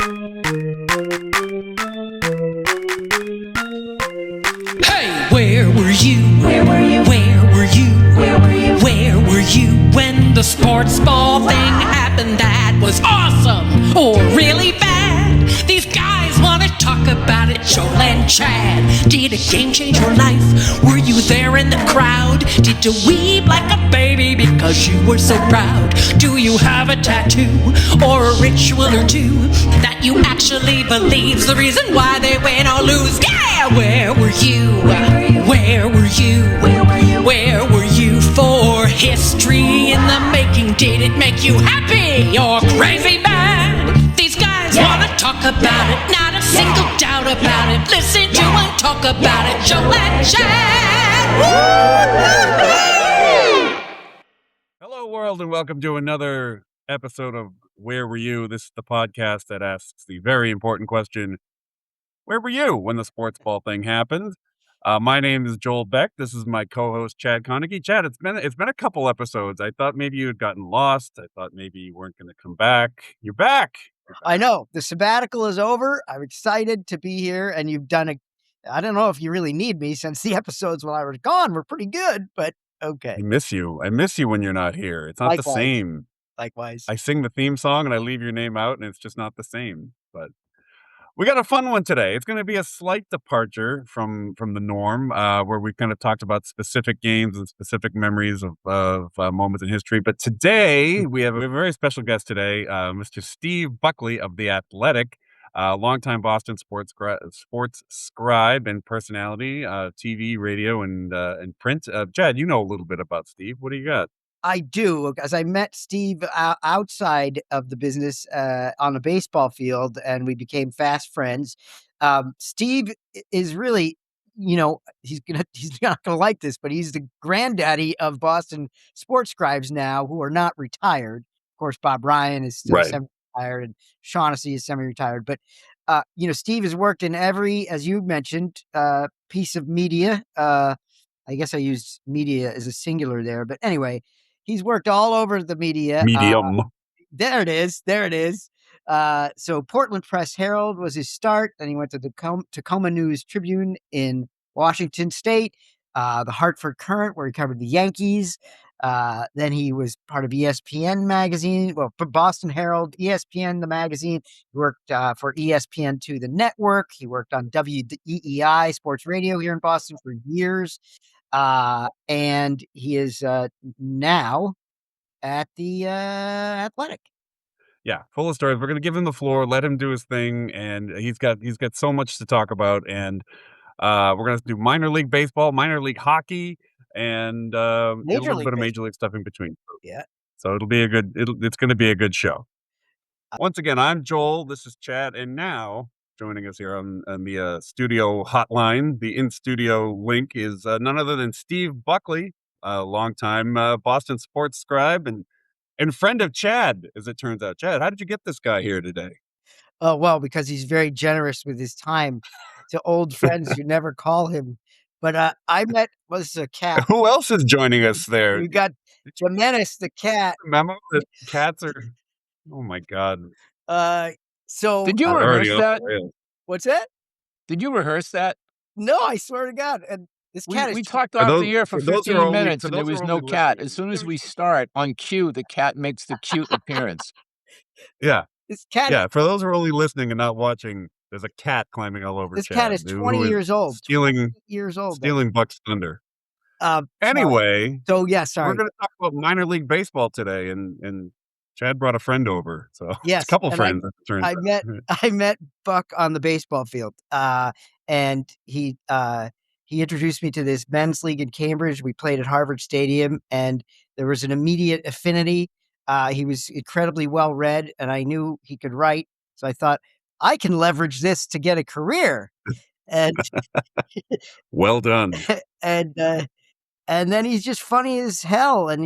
Hey, where were you? Where were you? Where were you? Where were you? Where were you when the sports ball thing happened? That was awesome or really bad. These guys want to talk about it. Joel and Chad, did a game change your life? Were you there in the crowd? Did you weep like a baby because you were so proud? Do you have a tattoo or a ritual or two that you actually believe's the reason why they win or lose? Yeah, where were you? Where were you? Where were you? Where were you for history in the making? Did it make you happy or crazy mad? These guys want to talk about it, not a single doubt about it. Listen to them talk about it, Joel and Chad. Hello, world, and welcome to another episode of Where Were You? This is the podcast that asks the very important question, where were you when the sports ball thing happened? My name is Joel Beck. This is my co-host, Chad Konecky. Chad, it's been a couple episodes. I thought maybe you had gotten lost. I thought maybe you weren't going to come back. You're back. I know. The sabbatical is over. I'm excited to be here, and you've done I don't know if you really need me since the episodes while I was gone were pretty good, but okay. I miss you. I miss you when you're not here. It's not Likewise. the same. Likewise. I sing the theme song and I leave your name out, and it's just not the same. But we got a fun one today. It's going to be a slight departure from the norm, where we kind of talked about specific games and specific memories of moments in history. But today we have a very special guest today, Mr. Steve Buckley of The Athletic, longtime Boston sports scribe and personality, TV, radio, and print. Chad, you know a little bit about Steve. What do you got? I do, as I met Steve outside of the business on a baseball field, and we became fast friends. Steve is really, he's not gonna like this, but he's the granddaddy of Boston sports scribes now, who are not retired. Of course, Bob Ryan is still semi-retired, and Shaughnessy is semi-retired. But Steve has worked in every, as you mentioned, piece of media. I guess I used media as a singular there, but anyway. He's worked all over the media. Medium. There it is. So Portland Press Herald was his start. Then he went to the Tacoma News Tribune in Washington State, the Hartford Courant, where he covered the Yankees. Then he was part of ESPN magazine. Well, for Boston Herald, ESPN, the magazine. He worked for ESPN2, the network. He worked on WEEI sports radio here in Boston for years. And he is now at the Athletic. Yeah, full of stories. We're going to give him the floor, let him do his thing, and he's got so much to talk about. And we're going to do minor league baseball, minor league hockey, and a little bit of major league stuff in between. Yeah. So it's going to be a good show. Once again, I'm Joel. This is Chad, and now joining us here on the studio hotline, the in-studio link is none other than Steve Buckley, a longtime Boston sports scribe and friend of Chad, as it turns out. Chad, how did you get this guy here today? Oh, well, because he's very generous with his time to old friends who never call him. But I met, was a cat. Who else is joining us there? We got Jimenez the cat. Memo that cats are, oh my God. So did you rehearse that? What's that? Did you rehearse that? No, I swear to God. And this cat we talked off the air for 15 minutes and there was no cat. As soon as we start on cue, the cat makes the cute appearance. Yeah. This cat. Yeah. For those who are only listening and not watching, there's a cat climbing all over. This Chad, cat is 20 years old. Stealing Buck's thunder. Anyway. So yeah, sorry. We're going to talk about minor league baseball today, and Chad brought a friend over, so yes, it's a couple friends. I met Buck on the baseball field, and he introduced me to this men's league in Cambridge. We played at Harvard Stadium, and there was an immediate affinity. He was incredibly well read, and I knew he could write, so I thought I can leverage this to get a career. And well done. And then he's just funny as hell, and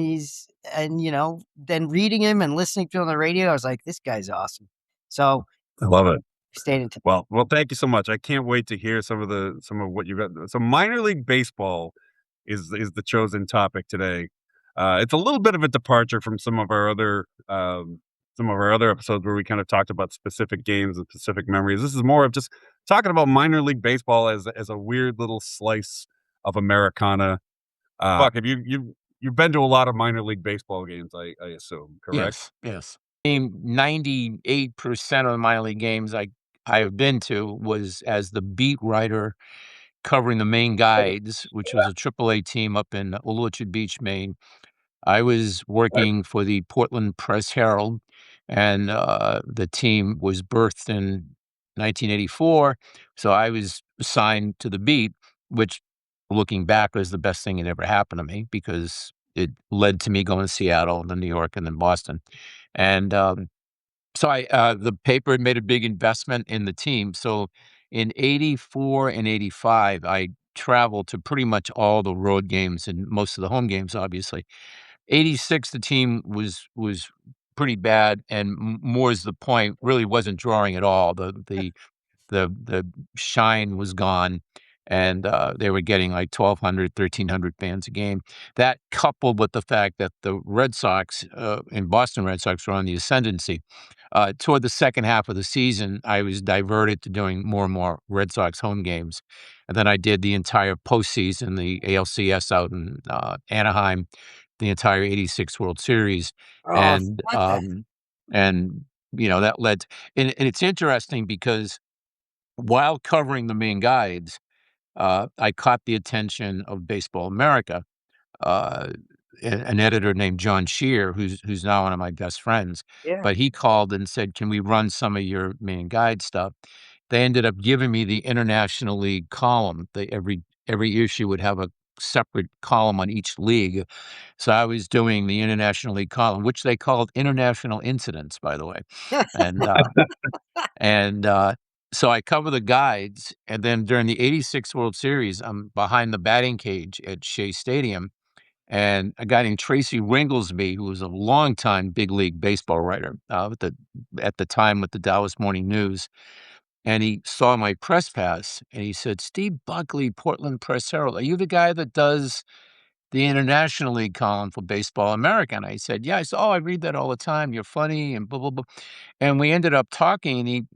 then reading him and listening to him on the radio, I was like, this guy's awesome. So I love it. Stayed in touch. Well, thank you so much. I can't wait to hear some of what you got. So minor league baseball is the chosen topic today. It's a little bit of a departure from some of our other some of our other episodes where we kind of talked about specific games and specific memories. This is more of just talking about minor league baseball as a weird little slice of Americana. Buck, have you've been to a lot of minor league baseball games, I assume, correct? Yes. 98% of the minor league games I have been to was as the beat writer covering the Maine Guides, which was a AAA team up in Orchard Beach, Maine. I was working for the Portland Press Herald, and the team was birthed in 1984. So I was assigned to the beat, which, looking back, was the best thing that ever happened to me because it led to me going to Seattle and then New York and then Boston. And so the paper had made a big investment in the team. So in 84 and 85, I traveled to pretty much all the road games and most of the home games, obviously. 86, the team was pretty bad, and more is the point, really wasn't drawing at all. The shine was gone, and they were getting like 1,200, 1,300 fans a game. That coupled with the fact that the Red Sox and Boston Red Sox were on the ascendancy. Toward the second half of the season, I was diverted to doing more and more Red Sox home games. And then I did the entire postseason, the ALCS out in Anaheim, the entire 86 World Series. Oh, And, what and that led, and it's interesting because while covering the Maine Guides, I caught the attention of Baseball America, uh, an editor named John Shear, who's now one of my best friends. Yeah. But he called and said, "Can we run some of your Maine Guide stuff?" They ended up giving me the International League column. Every issue would have a separate column on each league. So I was doing the International League column, which they called International Incidents, by the way. And and, so I cover the guides, and then during the '86 World Series, I'm behind the batting cage at Shea Stadium, and a guy named Tracy Ringlesby, who was a longtime big league baseball writer, at the time with the Dallas Morning News, and he saw my press pass, and he said, "Steve Buckley, Portland Press Herald, are you the guy that does the International League column for Baseball America?" And I said, "Yeah." I said, "Oh, I read that all the time. You're funny," and blah, blah, blah. And we ended up talking, and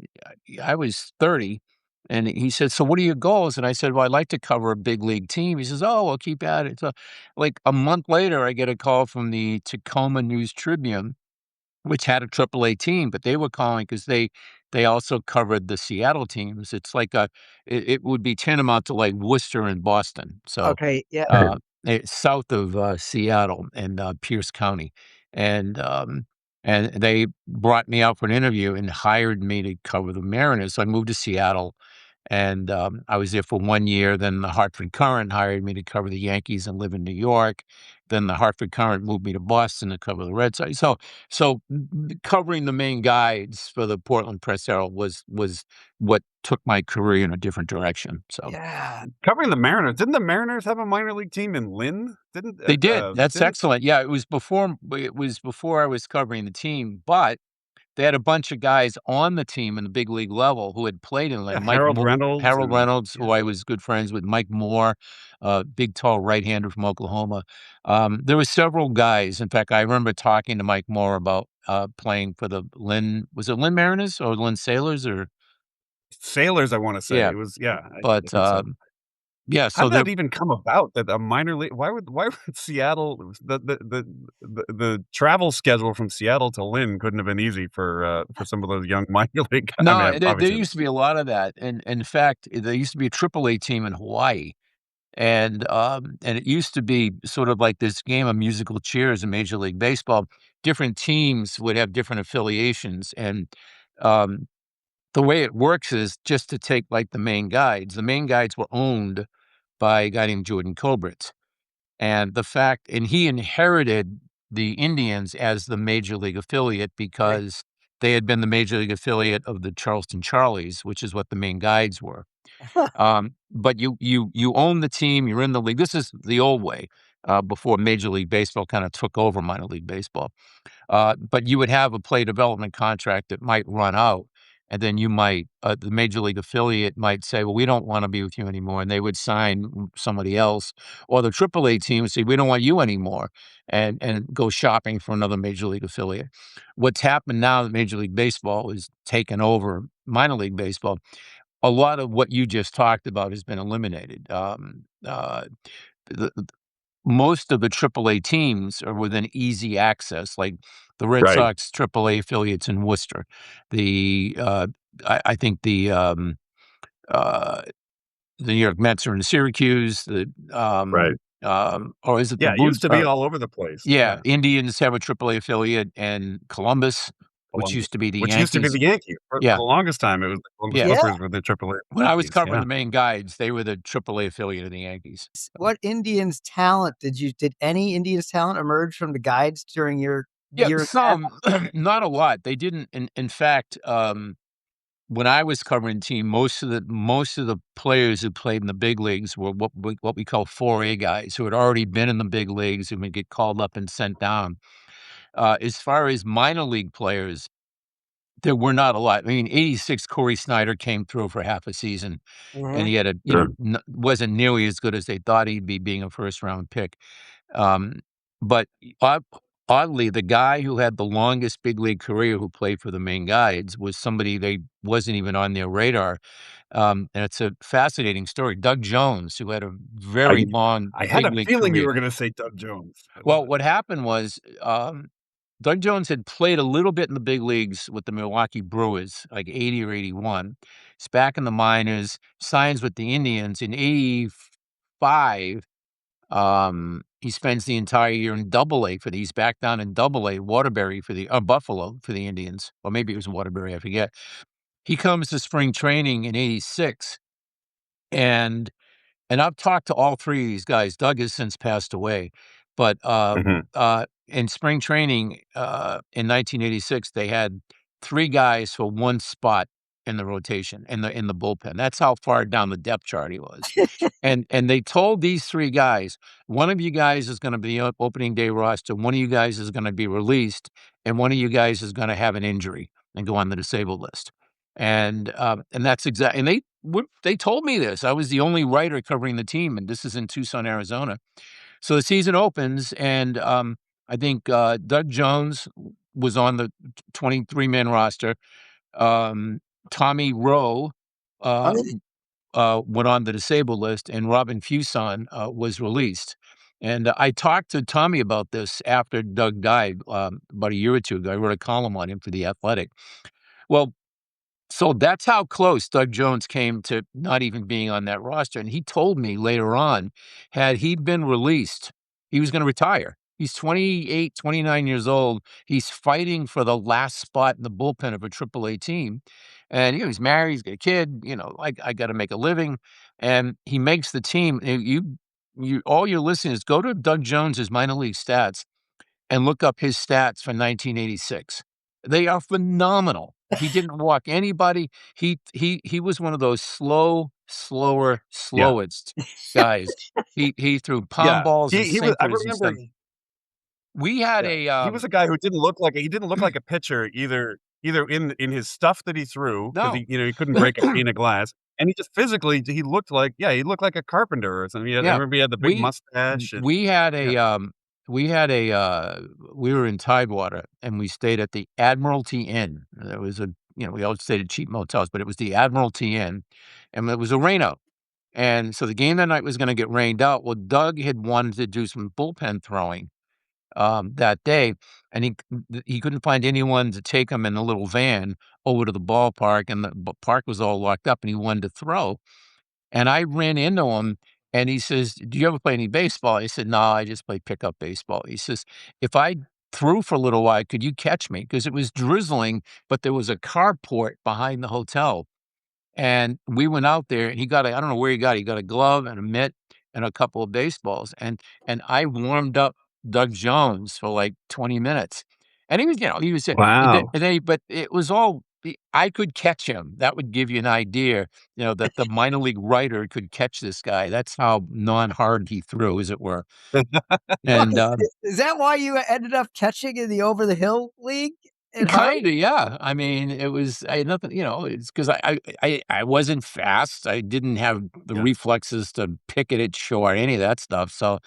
I was 30, and he said, "So what are your goals?" And I said, "Well, I'd like to cover a big league team." He says, "Oh, well, keep at it." So, like a month later, I get a call from the Tacoma News Tribune, which had a AAA team, but they were calling because they also covered the Seattle teams. It's like it would be tantamount to like Worcester and Boston. So, Okay. Yeah. it's south of Seattle and Pierce County, and they brought me out for an interview and hired me to cover the Mariners. So I moved to Seattle, and I was there for 1 year. Then the Hartford Courant hired me to cover the Yankees and live in New York. Then the Hartford Courant moved me to Boston to cover the Red Sox. So covering the Maine Guides for the Portland Press Herald was what took my career in a different direction. So Yeah. Covering the Mariners, didn't the Mariners have a minor league team in Lynn? Didn't they did. That's didn't excellent. Yeah, it was before I was covering the team, but they had a bunch of guys on the team in the big league level who had played in yeah, like Harold Reynolds Harold and Reynolds, yeah. who I was good friends with, Mike Moore, big, tall right-hander from Oklahoma. There were several guys. In fact, I remember talking to Mike Moore about playing for the Lynn, was it Lynn Mariners or Lynn Sailors or Sailors, I want to say yeah, it was. Yeah, I but think so. yeah, How so did they're that even come about? That a minor league? Why would Seattle the travel schedule from Seattle to Lynn couldn't have been easy for some of those young minor league. I no, mean, there obviously, used to be a lot of that, and in fact, there used to be a AAA team in Hawaii. And it used to be sort of like this game of musical chairs in Major League Baseball. Different teams would have different affiliations, and um, the way it works is just to take like the Maine Guides. The Maine Guides were owned by a guy named Jordan Colbert, and he inherited the Indians as the major league affiliate Okay. because they had been the major league affiliate of the Charleston Charlies, which is what the Maine Guides were. But you own the team, you're in the league. This is the old way, before Major League Baseball kinda took over minor league baseball. But you would have a play development contract that might run out, and then you might the major league affiliate might say, well, we don't want to be with you anymore, and they would sign somebody else, or the AAA team would say, we don't want you anymore, and go shopping for another major league affiliate. What's happened now that Major League Baseball is taken over minor league baseball, a lot of what you just talked about has been eliminated. The most of the AAA teams are within easy access, like the Red Right. Sox AAA affiliates in Worcester. The I think uh, the New York Mets are in Syracuse. Right. Or is it the Yeah, it Blue? used to be all over the place. Yeah, Yeah. Indians have a AAA affiliate, and Columbus, which Columbus, used to be the which used to be Yankees. the Yankees. For Yeah, the longest time, it was the Columbus yeah. Yeah. Clippers were the AAA When I was Yankees, covering yeah. the Maine Guides, they were the AAA affiliate of the Yankees. What Indians talent did any Indians talent emerge from the Guides during your Yeah, year? some, not a lot. They didn't. In fact, when I was covering the team, most of the players who played in the big leagues were what we call 4A guys who had already been in the big leagues and would get called up and sent down. As far as minor league players, there were not a lot. I mean, '86 Corey Snyder came through for half a season, and Mhm. he had Sure. wasn't nearly as good as they thought he'd be, being a first round pick. Um, but odd oddly, the guy who had the longest big league career, who played for the Maine Guides, was somebody they wasn't even on their radar. And it's a fascinating story. Doug Jones, who had a very I long I had big a league feeling you career. were gonna say Doug Jones. I love Well, it. what happened was, Doug Jones had played a little bit in the big leagues with the Milwaukee Brewers, like 80 or 81. He's back in the minors, signs with the Indians in '85. He spends the entire year in Double-A he's back down in Double-A, Waterbury for the Buffalo for the Indians, or maybe it was Waterbury, I forget. He comes to spring training in '86, and I've talked to all 3 of these guys. Doug has since passed away, but, Mhm. in spring training, in 1986, they had 3 guys for 1 spot in the rotation, in the bullpen. That's how far down the depth chart he was. And they told these 3 guys, "One of you guys is gonna be opening day roster, one of you guys is gonna be released, and one of you guys is gonna have an injury and go on the disabled list." And that's exactly. And they told me this. I was the only writer covering the team, and this is in Tucson, Arizona. So the season opens, and, I think, Doug Jones was on the 23-man roster. Um, Tommy Rowe, Oh, went on the disabled list, and Robin Fuson, was released. And I talked to Tommy about this after Doug died, about a year or 2 ago. I wrote a column on him for The Athletic. Well, so that's how close Doug Jones came to not even being on that roster, and he told me later on, had he been released, he was gonna retire. He's 28, 29 years old. He's fighting for the last spot in the bullpen of a AAA team, and, he's married, he's got a kid, I gotta make a living, and he makes the team. And you all your listeners, go to Doug Jones's minor league stats and look up his stats for 1986. They are phenomenal. He didn't walk anybody. He was one of those Yeah. slowest guys. He threw palm Yeah. balls and He was I sinkers and remember stuff. We had Yeah, a, he was a guy who didn't look like a pitcher either in his stuff that he threw, 'cause no. he couldn't break a pane of glass, and he just physically he looked like he looked like a carpenter or something. I Yeah, remember he had the big we mustache and we had yeah. a, we had a, we were in Tidewater, and we stayed at the Admiralty Inn. There was we all stayed at cheap motels, but it was the Admiralty Inn, and it was a rain out. And so the game that night was gonna get rained out. Well, Doug had wanted to do some bullpen throwing, that day, and he couldn't find anyone to take him in a little van over to the ballpark, and the park was all locked up, and he wanted to throw. And I ran into him, and he says, "Do you ever play any baseball?" I said, "No, I just play pickup baseball." He says, "If I threw for a little while, could you catch me?" Because it was drizzling, but there was a carport behind the hotel. And we went out there, and I don't know where he got a glove and a mitt and a couple of baseballs, and I warmed up Doug Jones for, like, 20 minutes. And he was Wow. but it was all I could catch him. That would give you an idea, that the minor league writer could catch this guy. That's how non-hard he threw, as it were. well, And, is that why you ended up catching in the over the hill league? It hurt? Kinda, yeah. I mean, it was I had nothing, it's 'cause I wasn't fast. I didn't have the Yeah. reflexes to pick it at short, any of that stuff. So,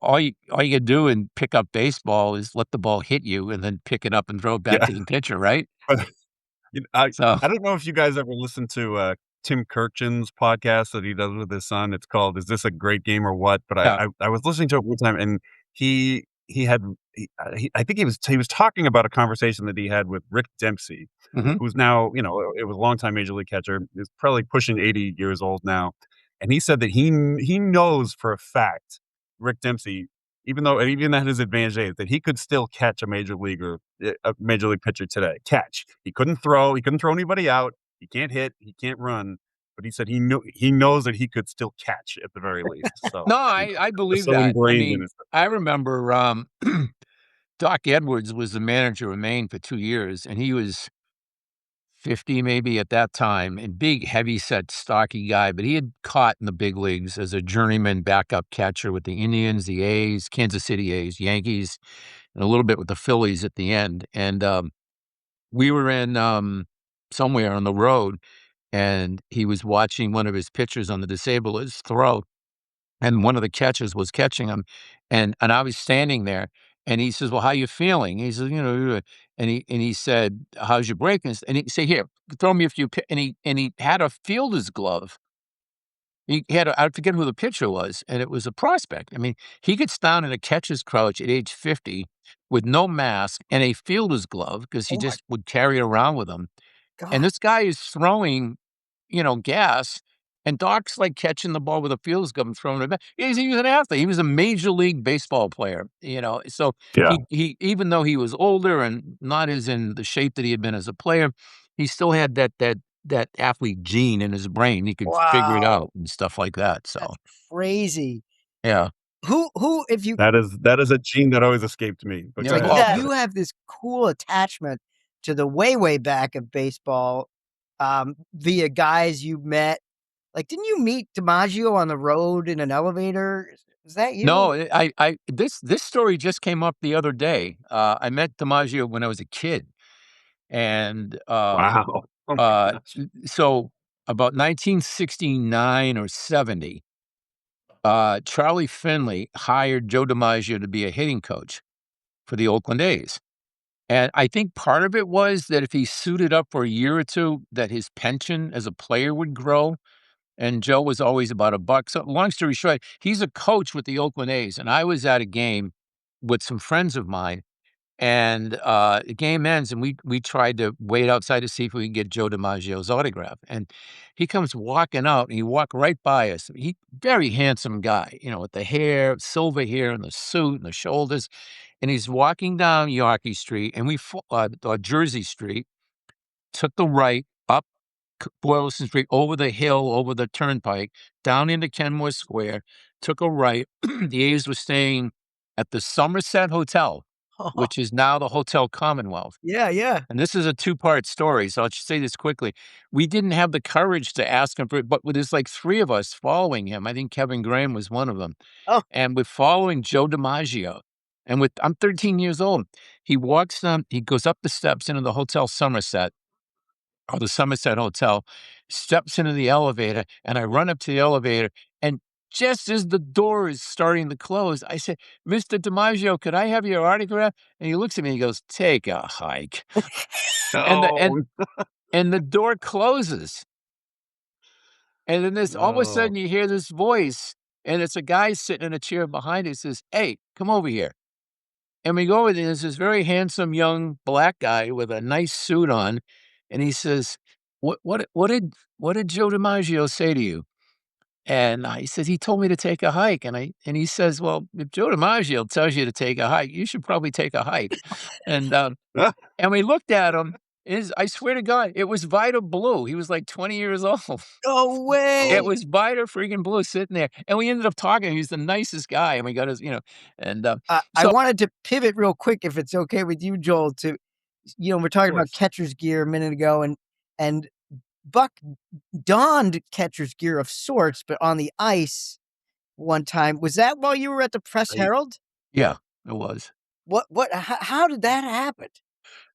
all you could do and pick up baseball is let the ball hit you and then pick it up and throw it back Yeah. to the pitcher, right? But, I So, I don't know if you guys ever listened to, Tim Kirchin's podcast that he does with his son. It's called "Is This a Great Game or What?" But yeah. I was listening to it one time, and he had I think he was talking about a conversation that he had with Rick Dempsey, Mhm. who's now, it was a longtime major league catcher, is probably pushing 80 years old now, and he said that he knows for a fact Rick Dempsey, even at his advanced age, that he could still catch a major league pitcher today. Catch. He couldn't throw anybody out, he can't hit, he can't run, but he said he knows that he could still catch at the very least. So, No, I it's believe so that. I ingrained in mean, his. I remember, Doc Edwards was the manager of Maine for 2 years, and he was 50 maybe at that time, and big, heavy-set, stocky guy, but he had caught in the big leagues as a journeyman backup catcher with the Indians, the A's, Kansas City A's, Yankees, and a little bit with the Phillies at the end, and, we were in, somewhere on the road, and he was watching one of his pitchers on the disabled list throw, and one of the catchers was catching him, and I was standing there, and he says, "Well, how you feeling?" He says, and he said, "How's your break?" And he said, "Here, throw me a few," and he had a fielder's glove. He had I forget who the pitcher was, and it was a prospect. I mean, he gets down in a catcher's crouch at age 50 with no mask and a fielder's glove because he Oh my just would carry it around with him, and god. this guy is throwing, gas, and Doc's, like, catching the ball with a fields glove and throwing it back. He was an athlete. He was a major league baseball player, so Yeah. he even though he was older and not as in the shape that he had been as a player, he still had that athlete gene in his brain. He could figure it Wow. out and stuff like that, That's so, crazy. yeah. Who if you That is a gene that always escaped me, but go Yeah, ahead. well, yeah, you have this cool attachment to the way, way back of baseball, via guys you met. Like, didn't you meet DiMaggio on the road in an elevator? Is that you? no, this story just came up the other day. I met DiMaggio when I was a kid, and, Wow. Oh my Uh, gosh. so about 1969 or 70, Charlie Finley hired Joe DiMaggio to be a hitting coach for the Oakland A's. And I think part of it was that if he suited up for a year or two, that his pension as a player would grow. And Joe was always about a buck. So long story short, he's a coach with the Oakland A's. And I was at a game with some friends of mine, and, the game ends, and we tried to wait outside to see if we can get Joe DiMaggio's autograph, and he comes walking out, and he walked right by us. He very handsome guy, with the hair, silver hair, and the suit, and the shoulders, and he's walking down Yawkey Street, and Jersey Street, took the right, up Boylston Street, over the hill, over the turnpike, down into Kenmore Square, took a right. The A's were staying at the Somerset Hotel, which is now the Hotel Commonwealth. Yeah, yeah. And this is a two-part story, so I'll just say this quickly. We didn't have the courage to ask him for it, but there's like 3 of us following him. I think Kevin Graham was one of them. Oh, And we're following Joe DiMaggio. And I'm 13 years old. He walks down, he goes up the steps into the Hotel Somerset, or the Somerset Hotel, steps into the elevator, and I run up to the elevator, and just as the door is starting to close, I said, "Mr. DiMaggio, could I have your autograph?" And he looks at me and he goes, "Take a hike." And the No. and the door closes, and then this all of a No. sudden you hear this voice, and it's a guy sitting in a chair behind it, says, "Hey, come over here." And we go over there, there's this very handsome young black guy with a nice suit on, and he says, "What did Joe DiMaggio say to you?" And he says, "He told me to take a hike." And he says, "Well, if Joe DiMaggio tells you to take a hike, you should probably take a hike." And, and we looked at him, I swear to God, it was Vida Blue. He was like 20 years old. no It way. was Vida freaking Blue sitting there, and we ended up talking. He's the nicest guy, and we got his, and, I so wanted to pivot real quick, if it's okay with you, Joel, to we're Of talking about course. catcher's gear a minute ago, and Buck donned catcher's gear of sorts, but on the ice one time. Was that while you were at the Press I Herald? yeah, it was. How did that happen?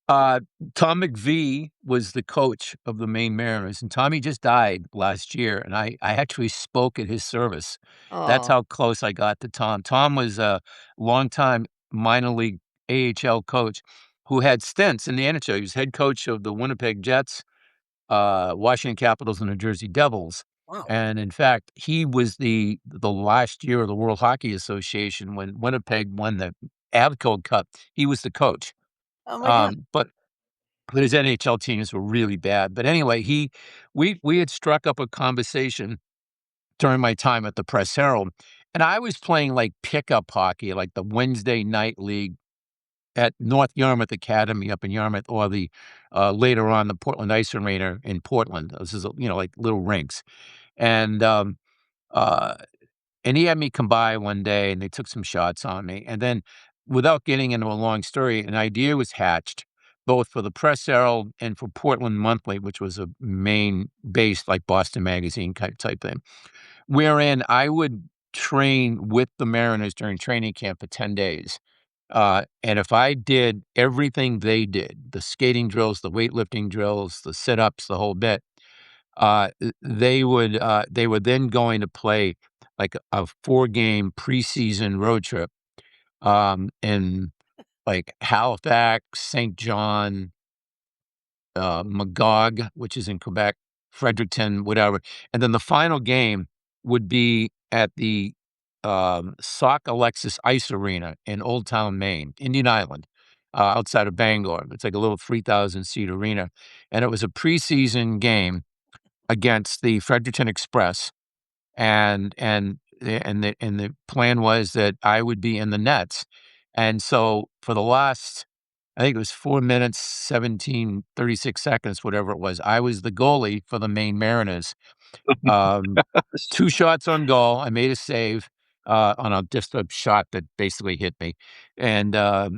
Tom McVie was the coach of the Maine Mariners, and Tommy just died last year, and I actually spoke at his service. That's Oh, how close I got to Tom. Tom was a longtime minor league AHL coach who had stints in the NHL. He was head coach of the Winnipeg Jets, Washington Capitals, and the Jersey Devils. wow. And in fact, he was the last year of the World Hockey Association when Winnipeg won the Avco Cup. He was the coach. Oh my God. But his NHL teams were really bad. But anyway, we had struck up a conversation during my time at the Press Herald, and I was playing like pickup hockey, like the Wednesday night league at North Yarmouth Academy up in Yarmouth, or the later on the Portland Ice Arena in Portland. This is like little rinks, and uh, and he had me come by one day, and they took some shots on me, and then, without getting into a long story, an idea was hatched, both for the Press Herald and for Portland Monthly, which was a Maine-based, like, Boston Magazine type thing, wherein I would train with the Mariners during training camp for 10 days, and if I did everything they did, the skating drills, the weightlifting drills, the sit-ups, the whole bit, they were then going to play like a 4-game preseason road trip, in like Halifax, St. John, Magog, which is in Quebec, Fredericton, whatever, and then the final game would be at the, Sauk Alexis Ice Arena in Old Town, Maine, Indian Island, outside of Bangor. It's like a little 3,000 seat arena, and it was a preseason game against the Fredericton Express, and the plan was that I would be in the nets, and so for the last, I think it was 4 minutes, 36 seconds, whatever it was, I was the goalie for the Maine Mariners. 2 shots on goal, I made a save, on just a shot that basically hit me, and a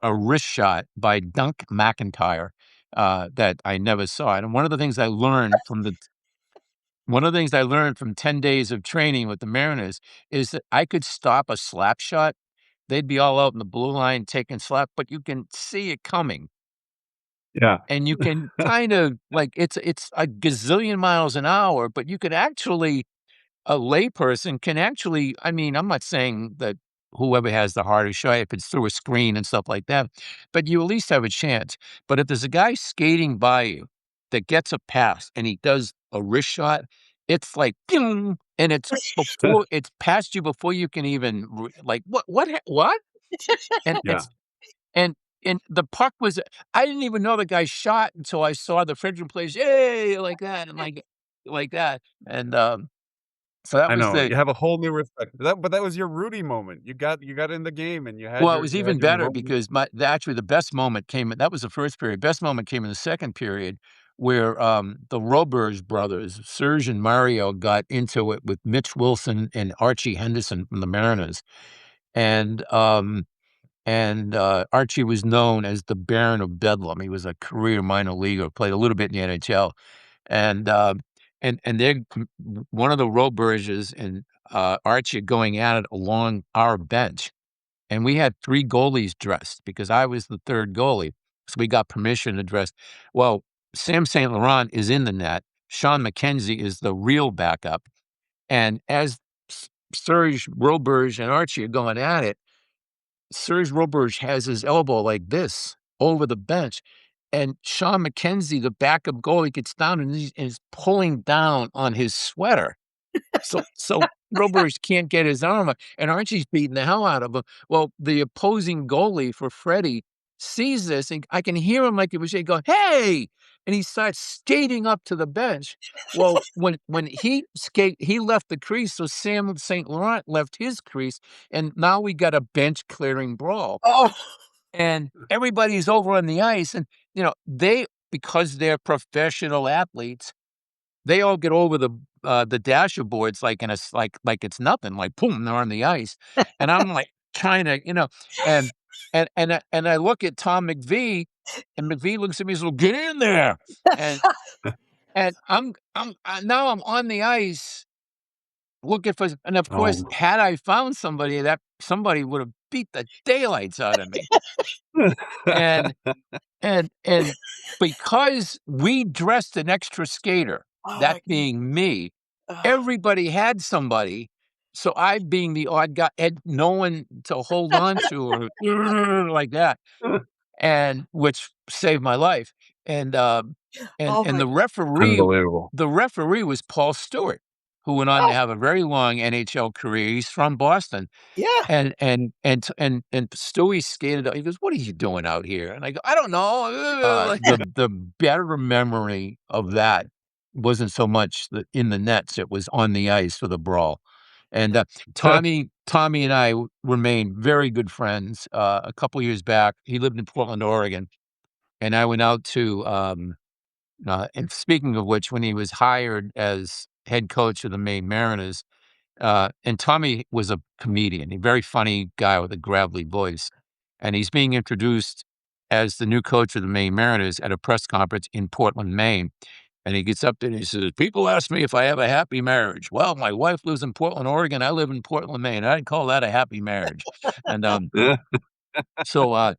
wrist shot by Dunk McIntyre, that I never saw, and one of the things I learned from 10 days of training with the Mariners is that I could stop a slap shot. They'd be all out in the blue line taking slap, but you can see it coming, Yeah. and you can kind of like it's a gazillion miles an hour, but you could actually a layperson can actually, I mean, I'm not saying that whoever has the hardest shot, if it's through a screen and stuff like that, but you at least have a chance. But if there's a guy skating by you that gets a pass and he does a wrist shot, it's like, "Ping," and it's past you before you can even like, what? And Yeah. it's and and the puck was, I didn't even know the guy shot until I saw the Frederick players, "Yay!" like that, and like that, and so that I was know. the You have a whole new respect. But that was your Rudy moment. You got in the game and well, it was you had even your better moment. because actually the best moment came, that was the first period. Best moment came in the second period where, the Roberge brothers, Serge and Mario, got into it with Mitch Wilson and Archie Henderson from the Mariners, and, Archie was known as the Baron of Bedlam. He was a career minor leaguer, played a little bit in the NHL, and, they're one of the Roberges and, Archie going at it along our bench. And we had 3 goalies dressed because I was the 3rd goalie, so we got permission to dress. Well, Sam St. Laurent is in the net, Sean McKenzie is the real backup, and as Serge Roberge and Archie are going at it, Serge Roberge has his elbow like this over the bench, and Sean McKenzie, the backup goalie, gets down and is pulling down on his sweater. So Roberge can't get his arm up, and Archie's beating the hell out of him. Well, the opposing goalie for Freddie sees this, and I can hear him like he was going, "Hey!" And he starts skating up to the bench. Well, when he left the crease, so Sam St. Laurent left his crease, and now we got a bench clearing brawl. Oh, And everybody's over on the ice, and, because they're professional athletes, they all get over the dasher boards like in a s like it's nothing, like, boom, they're on the ice, and I'm, like, trying to, and I look at Tom McVie, and McVie looks at me and says, "Get in there," and now I'm on the ice looking for, and of course, Oh, had I found somebody, that somebody would have beat the daylights out of me. And and because we dressed an extra skater, Oh that my being me, God. everybody had somebody. So I, being the odd guy, had no one to hold on to or like that, and which saved my life. And Oh and my Unbelievable. the referee was Paul Stewart, who went on to God. have a very long NHL career. He's from Boston. Yeah. And Stewie skated out. He goes, "What are you doing out here?" And I go, "I don't know." The better memory of that wasn't so much in the nets; it was on the ice for the brawl. And Tommy and I remained very good friends. A couple years back, he lived in Portland, Oregon, and I went out to. And speaking of which, when he was hired as head coach of the Maine Mariners. And Tommy was a comedian, a very funny guy with a gravelly voice. And he's being introduced as the new coach of the Maine Mariners at a press conference in Portland, Maine. And he gets up there and he says, "People ask me if I have a happy marriage. Well, my wife lives in Portland, Oregon. I live in Portland, Maine. I'd call that a happy marriage." And so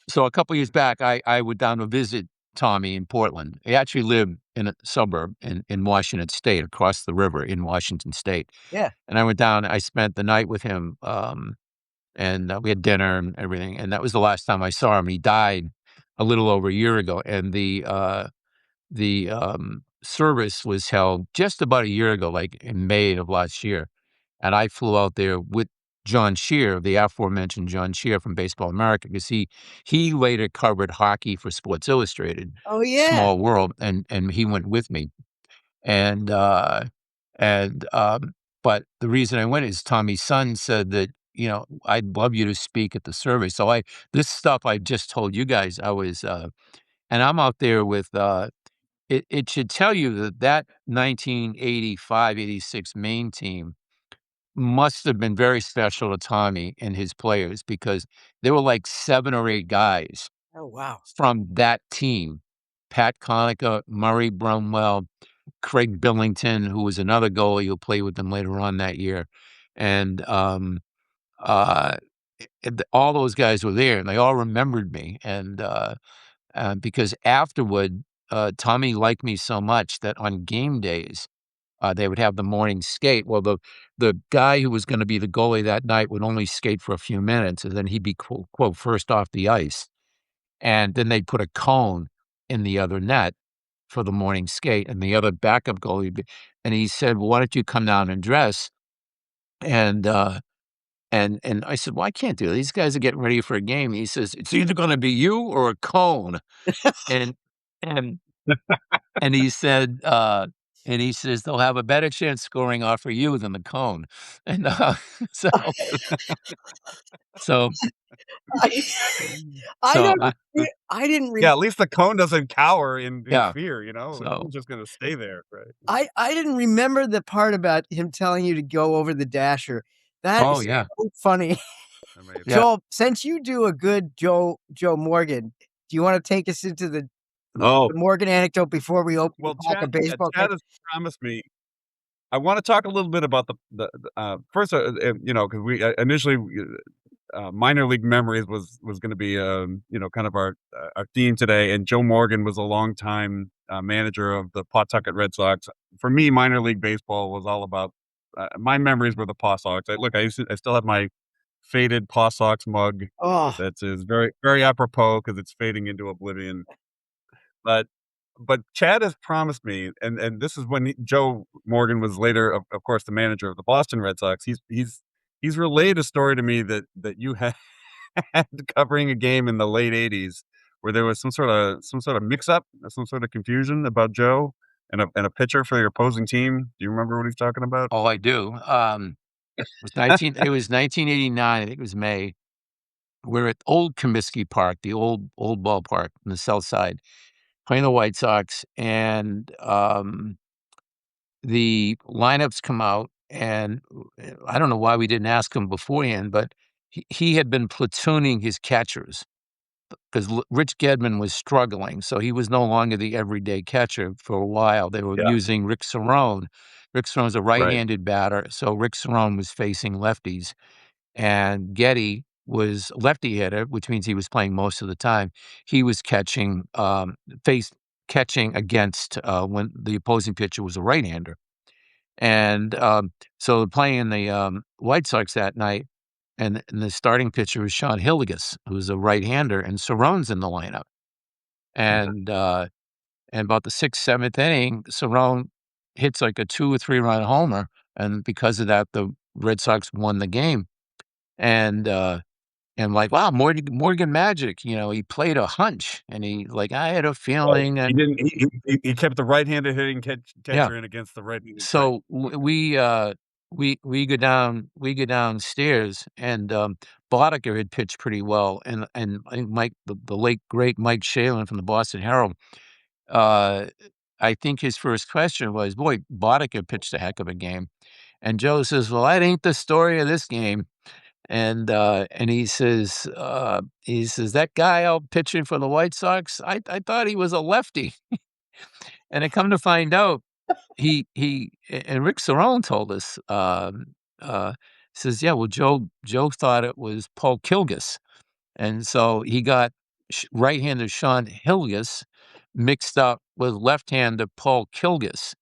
so a couple years back, I went down to visit Tommy in Portland. He actually lived in a suburb in Washington State, across the river in Washington State. Yeah. And I went down, I spent the night with him, and we had dinner and everything, and that was the last time I saw him. He died a little over a year ago, and the service was held just about a year ago, like in May of last year, and I flew out there with John Shear, the aforementioned John Shear from Baseball America, because he later covered hockey for Sports Illustrated, Oh yeah. Small World, and he went with me. And, and, but the reason I went is Tommy's son said that, "I'd love you to speak at the service." So this stuff I just told you guys, and I'm out there with, it should tell you that 1985, '86 Maine team must have been very special to Tommy and his players, because there were like 7 or 8 guys Oh wow. from that team. Pat Conacher, Murray Brumwell, Craig Billington, who was another goalie who played with them later on that year, and, uh, all those guys were there, and they all remembered me, and because afterward, Tommy liked me so much that on game days, they would have the morning skate. Well, the guy who was gonna be the goalie that night would only skate for a few minutes, and then he'd be, quote, "first off the ice." And then they'd put a cone in the other net for the morning skate, and the other backup goalie would be, and he said, "Well, why don't you come down and dress?" And, and I said, "Well, I can't do that. These guys are getting ready for a game." He says, "It's either gonna be you or a cone." And and and he said, and he says, "They'll have a better chance scoring off of you than the cone." And, so so I, I so don't. I didn't. Yeah, at least the cone doesn't cower in yeah. fear, The So cone's just gonna stay there, right? I didn't remember the part about him telling you to go over the dasher. That oh, is yeah. so funny. Amazing. Yeah. Joel, since you do a good Joe Morgan, do you want to take us into the Oh, Morgan anecdote before we open well, the pack of baseball Chad cards? has promised me. I wanna talk a little bit about first, because we initially, minor league memories was gonna be, kind of our theme today, and Joe Morgan was a longtime, manager of the Pawtucket Red Sox. For me, minor league baseball was all about, my memories were the Paw Sox. I still have my faded Paw Sox mug Oh, that is very, very apropos because it's fading into oblivion. But Chad has promised me, and this is when Joe Morgan was later, of course, the manager of the Boston Red Sox. He's relayed a story to me that you had covering a game in the late '80s where there was some sort of mix up, some sort of confusion about Joe and a pitcher for your opposing team. Do you remember what he's talking about? Oh, I do. It was 1989, I think it was May. We're at Old Comiskey Park, the old ballpark on the south side, playing the White Sox, and, the lineups come out, and I don't know why we didn't ask him beforehand, but he had been platooning his catchers, because Rich Gedman was struggling, so he was no longer the everyday catcher for a while. They were Yeah. using Rick Cerrone. Rick Cerrone's a Right. right-handed batter, so Rick Cerrone was facing lefties, and Getty was lefty hitter, which means he was playing most of the time. He was catching against when the opposing pitcher was a right-hander. And so they're playing the White Sox that night, and the starting pitcher was Sean Hilligus, who's a right-hander, and Cerrone's in the lineup. And about the 6th, 7th inning, Cerrone hits like a 2 or 3 run homer, and because of that, the Red Sox won the game. And like, wow, Morgan Magic, he played a hunch, and I had a Right. feeling, He and didn't. He kept the right-handed hitting yeah. catcher in against the right-handed. Right. So we go downstairs, and Boddicker had pitched pretty well, and I think the late great Mike Shalin from the Boston Herald. Uh, I think his first question was, "Boy, Boddicker pitched a heck of a game," and Joe says, "Well, that ain't the story of this game." And he says that guy out pitching for the White Sox, I thought he was a lefty, and I come to find out and Rick Cerrone told us, says, yeah, well, Joe thought it was Paul Kilgus, and so he got right-hander Sean Hilligus mixed up with left-hander Paul Kilgus,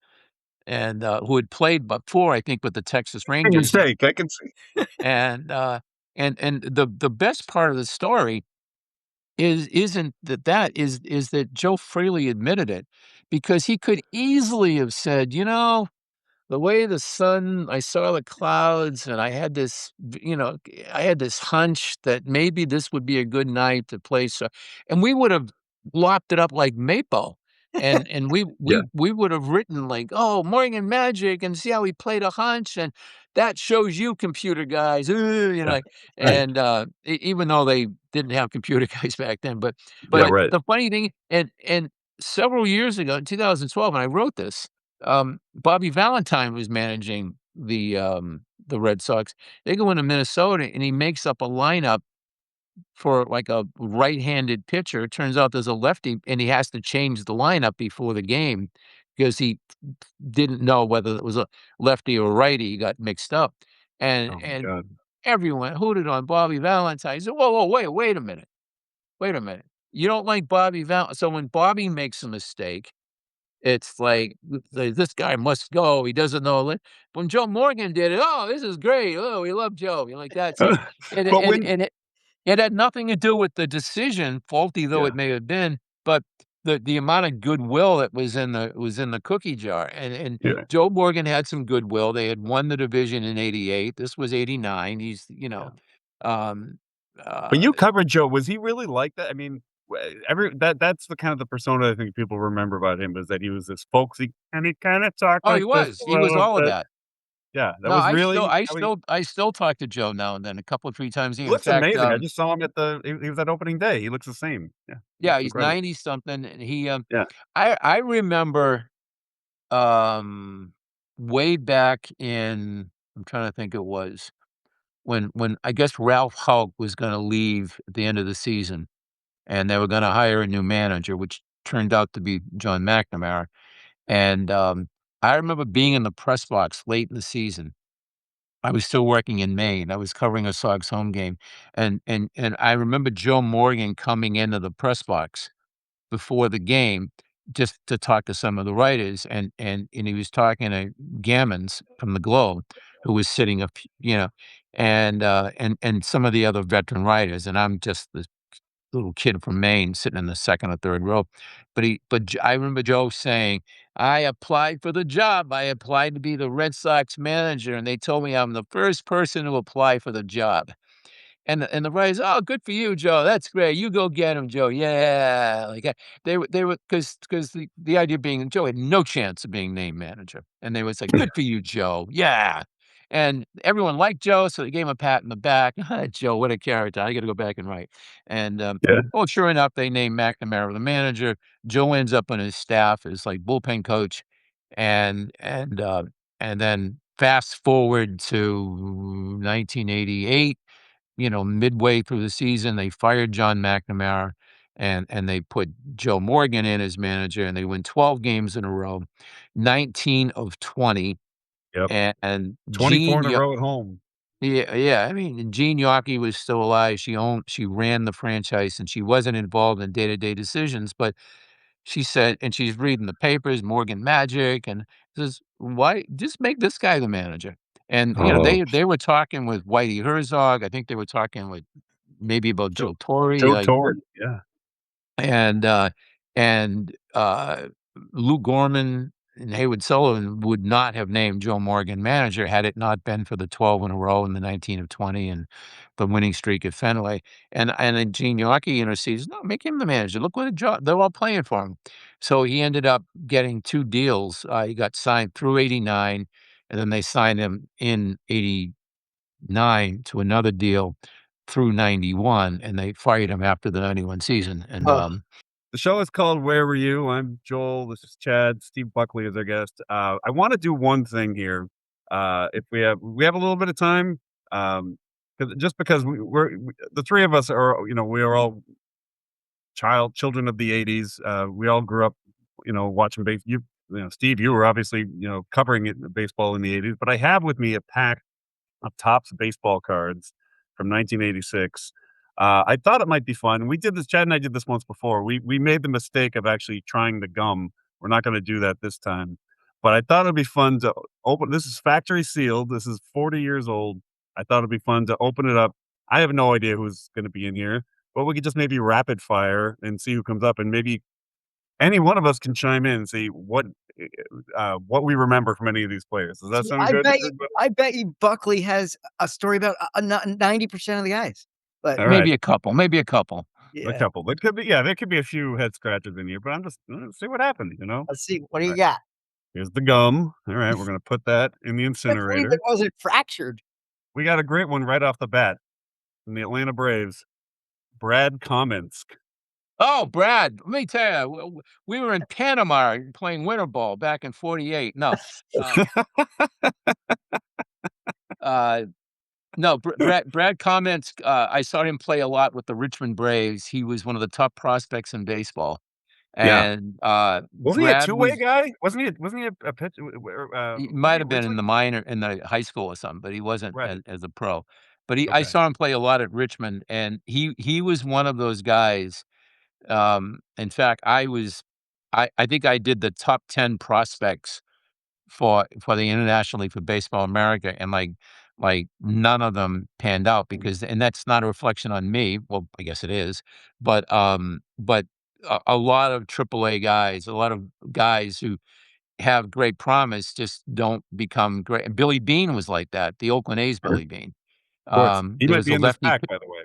and who had played before, I think, with the Texas Big Rangers. mistake. I can see. And the best part of the story isn't is that Joe freely admitted it, because he could easily have said, the way I saw the clouds, and I had this hunch that maybe this would be a good night to play. So, and we would have lopped it up like Maple. And Yeah. we would have written like, oh, Morgan Magic, and see how he played a hunch, and that shows you computer guys, Yeah. Right. and even though they didn't have computer guys back then, but Yeah. but Right. the funny thing, and several years ago in 2012, when I wrote this, Bobby Valentine was managing the Red Sox. They go into Minnesota, and he makes up a lineup for like a right-handed pitcher. It turns out there's a lefty, and he has to change the lineup before the game because he didn't know whether it was a lefty or righty. He got mixed up, and Oh my and God. everyone hooted on Bobby Valentine. He said, "Whoa, wait a minute, wait a minute. You don't like Bobby Val?" So when Bobby makes a mistake, it's like, this guy must go, he doesn't know li when Joe Morgan did it, "Oh, this is great, oh, we love Joe," like that, so and it But and when and it had nothing to do with the decision, faulty though yeah. it may have been, but the amount of goodwill that was in the cookie jar, and Yeah. Joe Morgan had some goodwill. They had won the division in '88, this was '89, Yeah. um, But uh you covered Joe. Was he really like that? I mean, that's the kind of the persona I think people remember about him, is that he was this folksy, and he kind of talked Oh, like this a he was little all of bit. that. Yeah, that No, was I still really I how he still I still talk to Joe now and then, a couple of 3 times a he year. In looks fact, amazing. I just saw him at he was at opening day. He looks the same. Yeah, yeah, looks he's incredible. 90 something, and Yeah. I remember, way back in, I'm trying to think, it was when I guess Ralph Houk was gonna leave at the end of the season, and they were gonna hire a new manager, which turned out to be John McNamara, and, I remember being in the press box late in the season. I was still working in Maine. I was covering a Sox home game, and I remember Joe Morgan coming into the press box before the game just to talk to some of the writers, and he was talking to Gammons from the Globe, who was sitting up, and some of the other veteran writers, and I'm just this little kid from Maine sitting in the 2nd or 3rd row. I remember Joe saying, "I applied for the job. I applied to be the Red Sox manager, and they told me I'm the first person to apply for the job." And the writers, "Oh, good for you, Joe. That's great. You go get him, Joe. Yeah." They were because the idea being Joe had no chance of being named manager, and they would say, "Good for you, Joe. Yeah." And everyone liked Joe, so they gave him a pat in the back. Joe, what a character. I gotta go back and write. And, Yeah. well, sure enough, they named McNamara the manager. Joe ends up on his staff as, like, bullpen coach, and and, uh, and then fast forward to 1988, midway through the season, they fired John McNamara, and they put Joe Morgan in as manager, and they win 12 games in a row, 19 of 20, Yep. and 24 Gene in a Yo row at home. Yeah. I mean, Jean Yawkey was still alive. She ran the franchise, and she wasn't involved in day-to-day decisions, but she said, and she's reading the papers, Morgan Magic, and says, "Why just make this guy the manager?" And, Oh, they were talking with Whitey Herzog. I think they were talking with maybe about Joe Joe Torre, Joe like, Torre. Yeah. and, uh and, Lou Gorman and Haywood Sullivan would not have named Joe Morgan manager had it not been for the 12 in a row and the 19 of 20 and the winning streak at Fenway. And then Gene Yawkey, says, "No, make him the manager. Look what a job they're all playing for him." So he ended up getting 2 deals. He got signed through '89, and then they signed him in '89 to another deal through '91, and they fired him after the '91 season. And, Oh, The show is called Where Were You? I'm Joel. This is Chad. Steve Buckley is our guest. I want to do one thing here. If we have a little bit of time, 'cause because the three of us are, we are all children of the '80s. We all grew up, watching base. Steve, you were obviously, covering baseball in the '80s. But I have with me a pack of Topps baseball cards from 1986. I thought it might be fun. We did this. Chad and I did this once before. We made the mistake of actually trying the gum. We're not going to do that this time. But I thought it'd be fun to open. This is factory sealed. This is 40 years old. I thought it'd be fun to open it up. I have no idea who's going to be in here, but we could just maybe rapid fire and see who comes up, and maybe any one of us can chime in and see what we remember from any of these players. Does that see, sound good? I bet you Buckley has a story about 90% of the guys. But All right. Maybe a couple. A yeah, couple. There could be a few head scratchers in here, but I'm just let's see what happened. let's see. What do you Alright, got? here's the gum. All right, we're gonna put that in the Can't believe it incinerator. wasn't fractured. We got a great one right off the bat from the Atlanta Braves, Brad Kamensk. Oh, Brad, let me tell you, we were in Panama playing winter ball back in '48. Um, uh, no, Brad comments. I saw him play a lot with the Richmond Braves. He was one of the top prospects in baseball, Yeah. and Wasn't he a Brad two-way was. guy? Wasn't he a pitch He wasn't might he have been in originally the minor in the high school or something, but he wasn't right, as a pro. But I okay. saw him play a lot at Richmond, and he was one of those guys. In fact, I think I did the top 10 prospects for the International League for Baseball America, and, like, none of them panned out because and that's not a reflection on me, well, I guess it is, but a lot of AAA guys, a lot of guys who have great promise just don't become great. Billy Beane was like that, the Oakland A's Sure. Billy Beane. Of course. He There might was be a in this lefty. pack, by the way.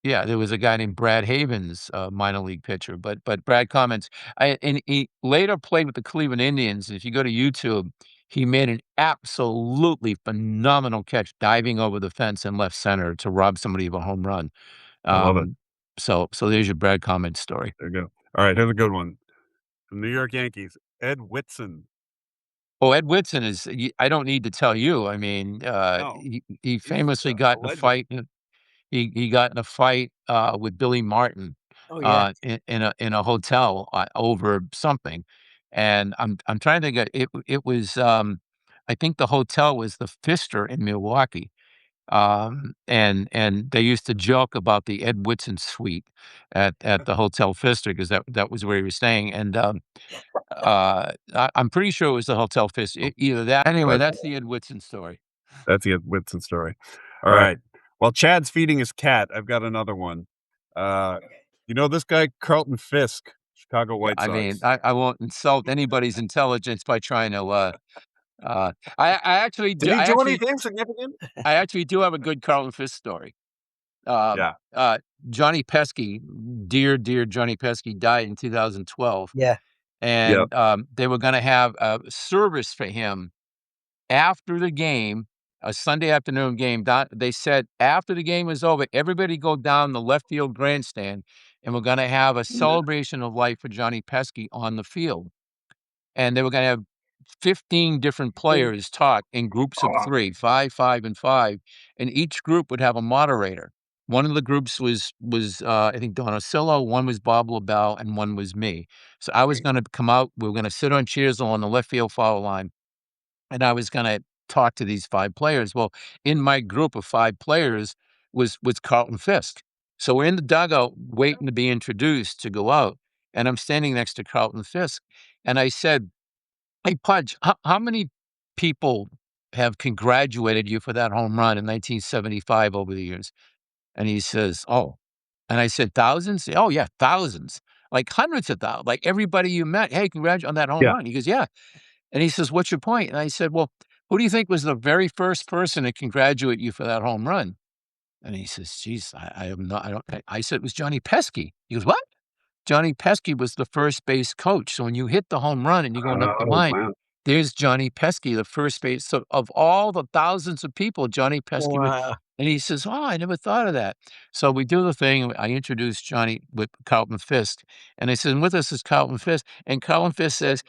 Yeah, there was a guy named Brad Havens, a minor league pitcher, but Brad comments, and he later played with the Cleveland Indians. If you go to YouTube, he made an absolutely phenomenal catch diving over the fence in left center to rob somebody of a home run. I love it. So there's your Brad comment story. There you go. All right, here's a good one. From New York Yankees, Ed Whitson. Oh, Ed Whitson is I don't need to tell you. I mean, No, he he's famously a got in a legend. fight. He got in a fight, with Billy Martin, Oh yeah. in a hotel, over something, and I'm trying to think it was, I think the hotel was the Pfister in Milwaukee, and they used to joke about the Ed Whitson suite at the Hotel Pfister because that was where he was staying, and, I'm pretty sure it was the Hotel Pfister, either that anyway, But that's the Ed Whitson story. that's the Ed Whitson story. All All right. right. While Chad's feeding his cat, I've got another one. Uh, you know this guy, Carlton Fisk, Chicago Yeah, White I mean, Sox. I won't insult anybody's intelligence by trying to, I actually Did do he do anything significant? I actually do have a good Carlton Fisk story. Um, Yeah. Johnny Pesky, dear Johnny Pesky died in 2012, Yeah. Yep. and, they were gonna have a service for him after the game, a Sunday afternoon game. They said after the game was over, everybody go down the left field grandstand, and we're gonna have a celebration of life for Johnny Pesky on the field. And they were gonna have 15 different players talk in groups of 3, 5, 5, and 5, and each group would have a moderator. One of the groups was I think Don Osillo, one was Bob LaBelle, and one was me. So I was gonna come out, we were gonna sit on chairs along the left field foul line, and I was gonna talk to these 5 players. Well, in my group of 5 players was Carlton Fisk. So we're in the dugout waiting to be introduced to go out, and I'm standing next to Carlton Fisk, and I said, "Hey, Pudge, how many people have congratulated you for that home run in 1975 over the years?" And he says, "Oh." And I said, "Thousands?" "Oh, yeah, thousands. Like hundreds of thousands. Like everybody you met. Hey, congrats on that home Yeah. run." He goes, "Yeah." And he says, "What's your point?" And I said, "Well, who do you think was the very first person to congratulate you for that home run?" And he says, "Geez, I am not, I don't," I said, "It was Johnny Pesky." He goes, "What?" Johnny Pesky was the first base coach. So when you hit the home run and you're going up the Oh, line, wow. there's Johnny Pesky, the first base. So of all the thousands of people, Johnny Pesky was, Wow. and he says, "Oh, I never thought of that." So we do the thing. I introduced Johnny with Carlton Fisk, and I said, "And with us is Carlton Fisk." And Carlton Fisk says,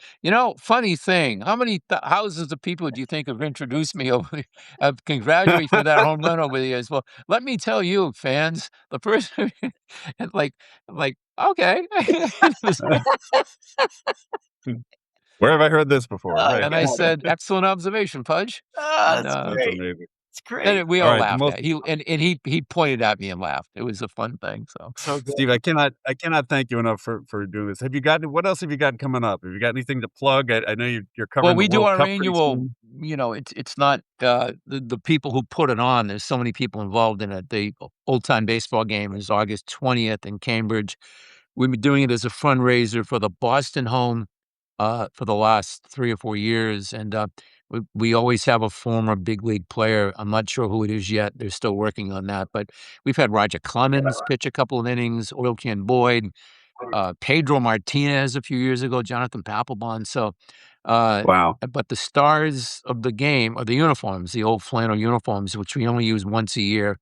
"Funny thing, how many thousands of people do you think have introduced me over, have congratulated me for that home run over the years? Well, let me tell you, fans, the first," and like, okay. Where have I heard this before? Oh, Right. And I God. said, "Excellent observation, Pudge." Oh, And, that's That's great. amazing. It's and great. we All all right. The laughed most at he pointed at me and laughed. It was a fun thing. So, So good. Steve, I cannot thank you enough for doing this. Have you gotten what else have you got coming up? Have you got anything to plug? I know you're well, covering the we do World our Cup pretty annual, soon. it's not the people who put it on. There's so many people involved in it. The old time baseball game is August 20th in Cambridge. We've been doing it as a fundraiser for the Boston home for the last 3 or 4 years, and we always have a former big league player. I'm not sure who it is yet. They're still working on that, but we've had Roger Clemens pitch a couple of innings, Oil Can Boyd, Pedro Martinez a few years ago, Jonathan Papelbon. So, Wow. but the stars of the game are the uniforms, the old flannel uniforms, which we only use once a year.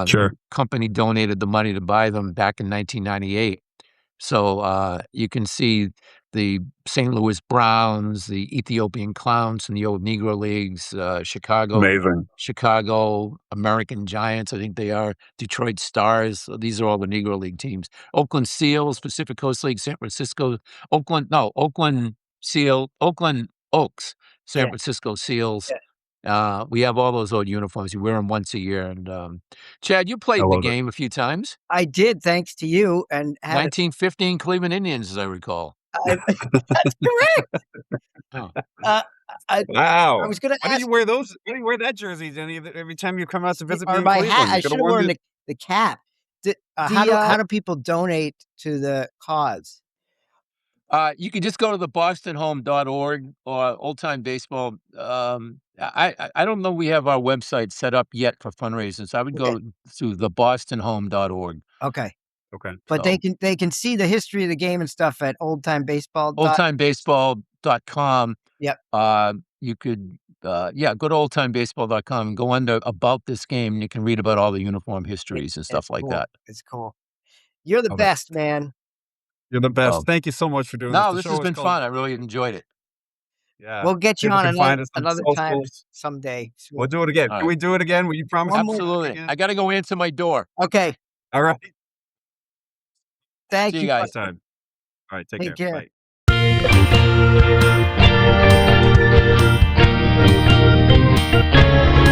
Sure. Company donated the money to buy them back in 1998. So, you can see the St. Louis Browns, the Ethiopian Clowns from the old Negro Leagues, Amazing. Chicago American Giants, I think they are, Detroit Stars. So these are all the Negro League teams. Oakland Seals, Pacific Coast League, San Francisco, Oakland Oaks, San Yeah. Francisco Seals. We have all those old uniforms. We wear them once a year. And Chad, you I played the love it. game a few times. I did, thanks to you, and had 1915 Cleveland Indians, as I recall. that's correct. Oh. Uh, I Wow. was gonna Why do ask you wear those? Why do you wear that jersey, Jenny, every time you come out to visit me or in my hat. Cleveland? I You could should have have worn worn the the cap. How do people donate to the cause? You can just go to the bostonhome.org or Old Time Baseball. I don't know we have our website set up yet for fundraisers. I would Okay. go to the bostonhome.org. Okay. Okay. But So they can see the history of the game and stuff at oldtimebaseball. oldtimebaseball.com. Yep. You could go to oldtimebaseball.com and go under about this game, and you can read about all the uniform histories and stuff It's like cool. that. It's cool. You're the Oh, that's best, man. You're the best. So Thank you so much for doing this. no, The this show has is been called fun. I really enjoyed it. Yeah. We'll get you People on can find us on another time socials. someday. We'll do it again. All Can we right. do it again? Will you promise One to more- do it Absolutely. again? I got to go answer my door. Okay. All right. Thank See you you. guys. Time. All right. Take Take care. care. Bye.